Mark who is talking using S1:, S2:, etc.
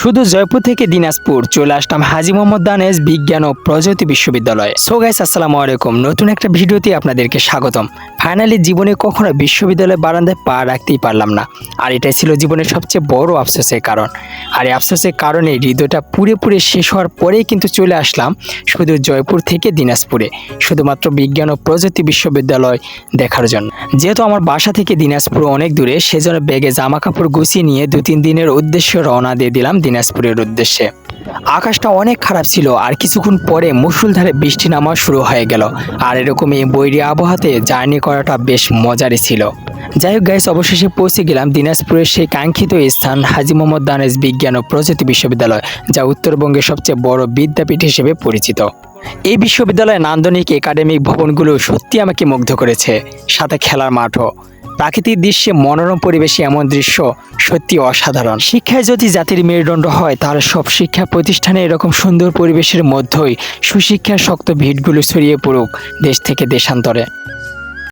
S1: শুধু জয়পুর থেকে দিনাজপুর চলে আসলাম হাজী মোহাম্মদ দানেশ বিজ্ঞান ও প্রযুক্তি বিশ্ববিদ্যালয়ে। সো গাইস, আসসালামু আলাইকুম। নতুন একটা ভিডিওতে আপনাদেরকে স্বাগতম। ফাইনালি জীবনে কখনো বিশ্ববিদ্যালয়ের বারান্দায় পা রাখতেই পারলাম না, আর এটাই ছিল জীবনের সবচেয়ে বড় আফসোসের কারণ। আর এই আফসোসের কারণে হৃদয়টা পুরোপুরি শেষ হওয়ার পরেই কিন্তু চলে আসলাম শুধু জয়পুর থেকে দিনাজপুরে, শুধুমাত্র বিজ্ঞান ও প্রযুক্তি বিশ্ববিদ্যালয় দেখার জন্য। যেহেতু আমার বাসা থেকে দিনাজপুর অনেক দূরে, সেজন্য ব্যাগে জামা কাপড় গুছিয়ে নিয়ে 2-3 দিনের উদ্দেশ্যে রওনা দিয়ে দিলাম দিনাজপুরের উদ্দেশ্যে। আকাশটা অনেক খারাপ ছিল, আর কিছুক্ষণ পরে মুষলধারে বৃষ্টি নামা শুরু হয়ে গেল। আর এরকমই বৈরী আবহাওয়াতে জার্নি করাটা বেশ মজারই ছিল। যাই হোক গাইস, অবশেষে পৌঁছে গেলাম দিনাজপুরের সেই কাঙ্ক্ষিত স্থান হাজী মোহাম্মদ দানেশ বিজ্ঞান ও প্রযুক্তি বিশ্ববিদ্যালয়, যা উত্তরবঙ্গের সবচেয়ে বড় বিদ্যাপীঠ হিসেবে পরিচিত। এই বিশ্ববিদ্যালয়ের নান্দনিক একাডেমিক ভবনগুলো সত্যি আমাকে মুগ্ধ করেছে, সাথে খেলার মাঠও। প্রাকৃতিক দৃশ্যে মনোরম পরিবেশে এমন দৃশ্য সত্যি অসাধারণ। শিক্ষায় যদি জাতির মেরুদণ্ড হয়, তাহলে সব শিক্ষা প্রতিষ্ঠানে এরকম সুন্দর পরিবেশের মধ্যেই সুশিক্ষার শক্ত ভিতগুলো ছড়িয়ে পড়ুক দেশ থেকে দেশান্তরে।